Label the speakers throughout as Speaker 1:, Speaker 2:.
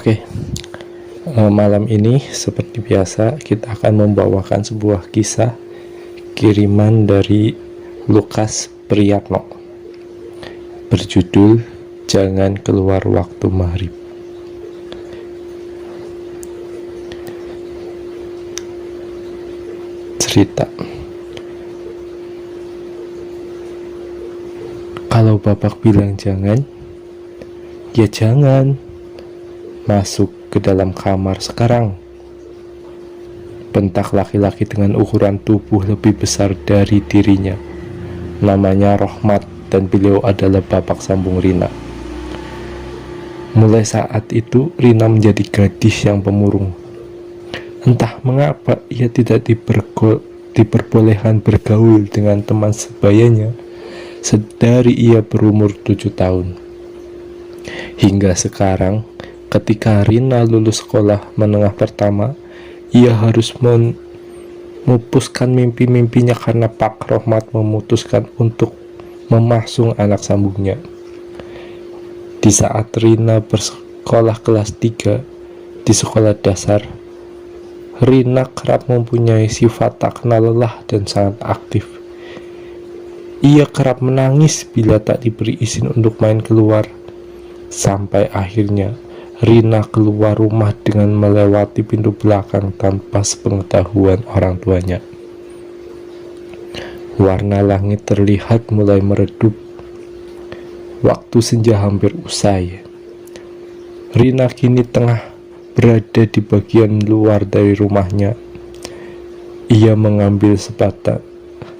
Speaker 1: Oke, malam ini seperti biasa kita akan membawakan sebuah kisah kiriman dari Lukas Priyatno berjudul Jangan Keluar Waktu Maghrib. Cerita. Kalau bapak bilang jangan, ya jangan. Masuk ke dalam kamar sekarang, bentak laki-laki dengan ukuran tubuh lebih besar dari dirinya. Namanya Rohmat dan beliau adalah bapak sambung Rina. Mulai saat itu Rina menjadi gadis yang pemurung. Entah mengapa ia tidak diperbolehkan bergaul dengan teman sebayanya sedari ia berumur 7 tahun. Hingga sekarang, ketika Rina lulus sekolah menengah pertama, ia harus memupuskan mimpi-mimpinya karena Pak Rohmat memutuskan untuk memasung anak sambungnya. Di saat Rina bersekolah kelas 3 di sekolah dasar, Rina kerap mempunyai sifat tak kenal lelah dan sangat aktif. Ia kerap menangis bila tak diberi izin untuk main keluar, sampai akhirnya Rina keluar rumah dengan melewati pintu belakang tanpa sepengetahuan orang tuanya. Warna langit terlihat mulai meredup. Waktu senja hampir usai. Rina kini tengah berada di bagian luar dari rumahnya. Ia mengambil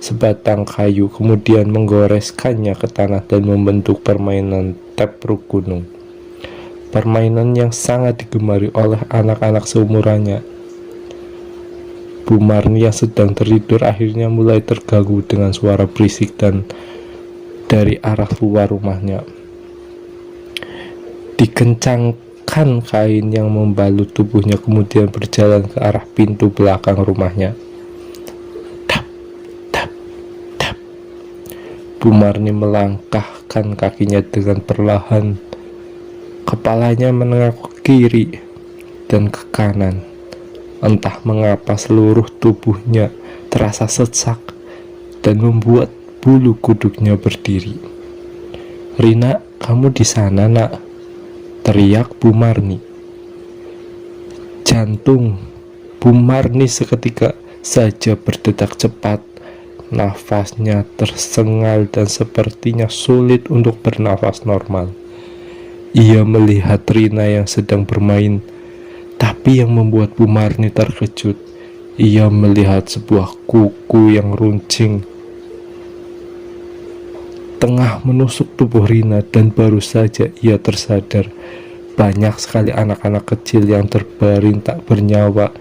Speaker 1: sebatang kayu, kemudian menggoreskannya ke tanah dan membentuk permainan tapruk gunung. Permainan yang sangat digemari oleh anak-anak seumurannya. Bu Marni yang sedang tertidur akhirnya mulai terganggu dengan suara berisik dan dari arah luar rumahnya. Dikencangkan kain yang membalut tubuhnya, kemudian berjalan ke arah pintu belakang rumahnya. Tap, tap, tap. Bu Marni melangkahkan kakinya dengan perlahan. Kepalanya menengok ke kiri dan ke kanan. Entah mengapa seluruh tubuhnya terasa sesak dan membuat bulu kuduknya berdiri. "Rina, kamu di sana, Nak?" teriak Bu Marni. Jantung Bu Marni seketika saja berdetak cepat. Nafasnya tersengal dan sepertinya sulit untuk bernafas normal. Ia melihat Rina yang sedang bermain, tapi yang membuat Bu Marni terkejut, ia melihat sebuah kuku yang runcing tengah menusuk tubuh Rina, dan baru saja ia tersadar banyak sekali anak-anak kecil yang terbaring tak bernyawa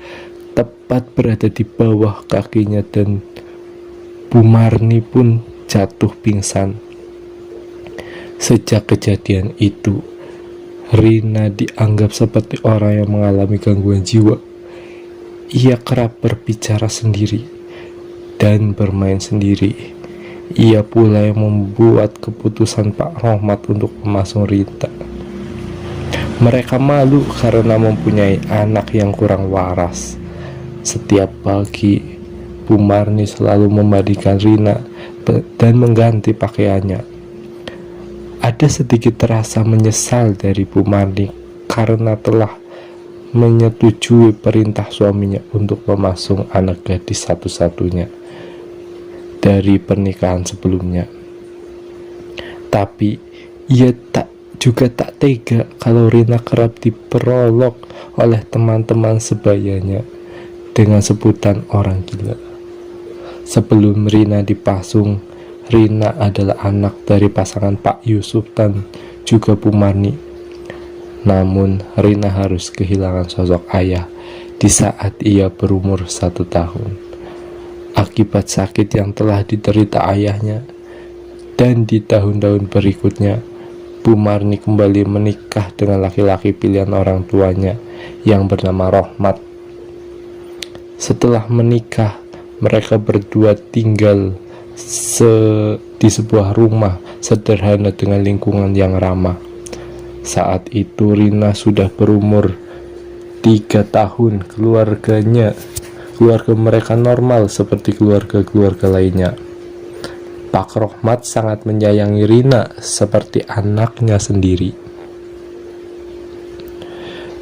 Speaker 1: tepat berada di bawah kakinya, dan Bu Marni pun jatuh pingsan. Sejak kejadian itu, Rina dianggap seperti orang yang mengalami gangguan jiwa. Ia kerap berbicara sendiri dan bermain sendiri. Ia pula yang membuat keputusan Pak Rohmat untuk memasung Rina. Mereka malu karena mempunyai anak yang kurang waras. Setiap pagi, Bu Marni selalu memandikan Rina dan mengganti pakaiannya. Ada sedikit rasa menyesal dari Bu Marni karena telah menyetujui perintah suaminya untuk memasung anak gadis satu-satunya dari pernikahan sebelumnya. Tapi ia juga tak tega kalau Rina kerap diperolok oleh teman-teman sebayanya dengan sebutan orang gila. Sebelum Rina dipasung, Rina adalah anak dari pasangan Pak Yusuf dan juga Bu Marni. Namun Rina harus kehilangan sosok ayah di saat ia berumur 1 tahun akibat sakit yang telah diderita ayahnya. Dan di tahun-tahun berikutnya, Bu Marni kembali menikah dengan laki-laki pilihan orang tuanya yang bernama Rohmat. Setelah menikah, mereka berdua tinggal di sebuah rumah sederhana dengan lingkungan yang ramah. Saat itu Rina sudah berumur 3 tahun. Keluarga mereka normal seperti keluarga-keluarga lainnya. Pak Rohmat sangat menyayangi Rina seperti anaknya sendiri.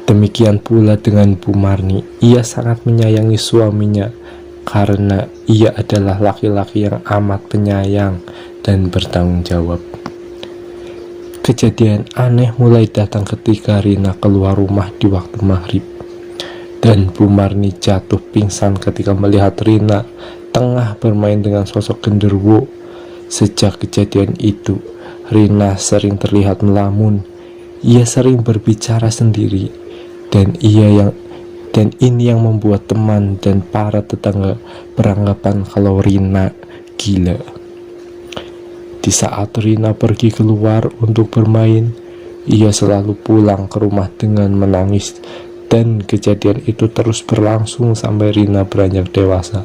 Speaker 1: Demikian pula dengan Bu Marni. Ia sangat menyayangi suaminya karena ia adalah laki-laki yang amat penyayang dan bertanggung jawab. Kejadian aneh mulai datang ketika Rina keluar rumah di waktu maghrib, dan Bu Marni jatuh pingsan ketika melihat Rina tengah bermain dengan sosok genderuwo. Sejak kejadian itu, Rina sering terlihat melamun. Ia sering berbicara sendiri, dan ini yang membuat teman dan para tetangga beranggapan kalau Rina gila. Di saat Rina pergi keluar untuk bermain, ia selalu pulang ke rumah dengan menangis, dan kejadian itu terus berlangsung sampai Rina beranjak dewasa.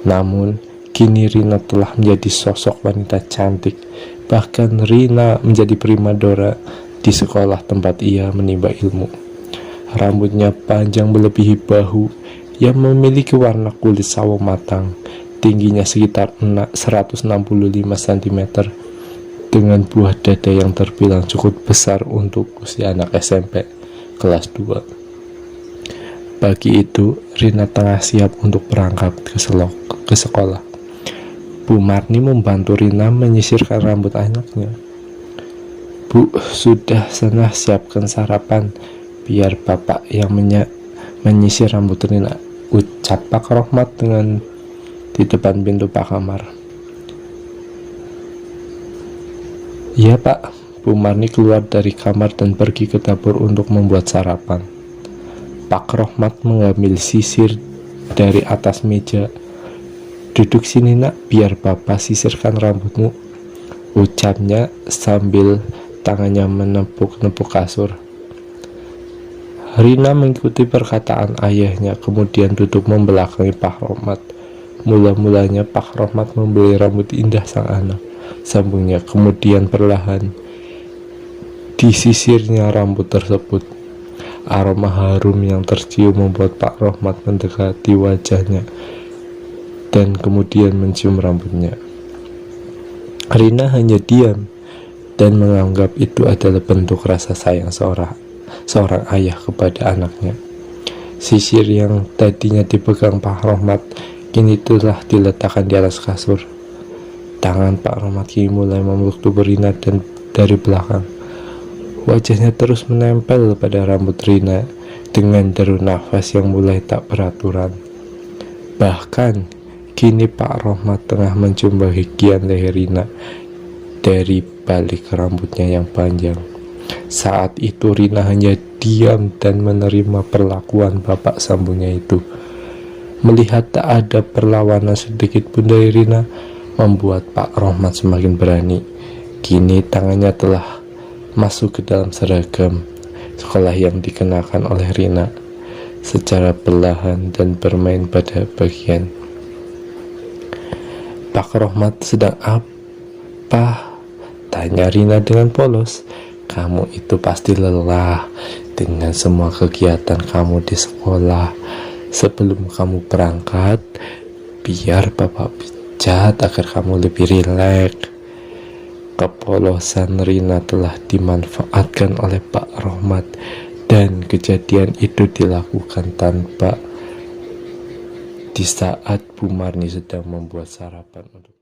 Speaker 1: Namun, kini Rina telah menjadi sosok wanita cantik. Bahkan Rina menjadi primadona di sekolah tempat ia menimba ilmu. Rambutnya panjang melebihi bahu, yang memiliki warna kulit sawo matang. Tingginya sekitar 165 cm, dengan buah dada yang terbilang cukup besar untuk usia anak SMP kelas 2. Pagi itu, Rina tengah siap untuk berangkat ke sekolah. Bu Marni membantu Rina menyisirkan rambut anaknya. "Bu, sudah sana siapkan sarapan, biar bapak yang menyisir rambut Rina," ucap Pak Rohmat di depan pintu Pak kamar. "Iya Pak." Bu Marni keluar dari kamar dan pergi ke dapur untuk membuat sarapan. Pak Rohmat mengambil sisir dari atas meja. "Duduk sini nak, biar bapak sisirkan rambutmu," ucapnya sambil tangannya menepuk-nepuk kasur. Rina mengikuti perkataan ayahnya, kemudian duduk membelakangi Pak Rohmat. Mula-mulanya Pak Rohmat membeli rambut indah sang anak, sambungnya, kemudian perlahan disisirnya rambut tersebut. Aroma harum yang tercium membuat Pak Rohmat mendekati wajahnya dan kemudian mencium rambutnya. Rina hanya diam dan menganggap itu adalah bentuk rasa sayang seorang ayah kepada anaknya. Sisir yang tadinya dipegang Pak Rohmat kini telah diletakkan di atas kasur. Tangan Pak Rohmat kini mulai memeluk tubuh Rina dan dari belakang. Wajahnya terus menempel pada rambut Rina dengan deru nafas yang mulai tak beraturan. Bahkan kini Pak Rohmat tengah mencium bagian leher Rina dari balik rambutnya yang panjang. Saat itu Rina hanya diam dan menerima perlakuan bapak sambungnya itu. Melihat tak ada perlawanan sedikit pun dari Rina, membuat Pak Rohmat semakin berani. Kini tangannya telah masuk ke dalam seragam sekolah yang dikenakan oleh Rina secara perlahan dan bermain pada bagian. "Pak Rohmat sedang apa?" tanya Rina dengan polos. "Kamu itu pasti lelah dengan semua kegiatan kamu di sekolah. Sebelum kamu berangkat, biar bapak pijat agar kamu lebih rileks." Kepolosan Rina telah dimanfaatkan oleh Pak Rohmat, dan kejadian itu dilakukan di saat Bu Marni sedang membuat sarapan untuk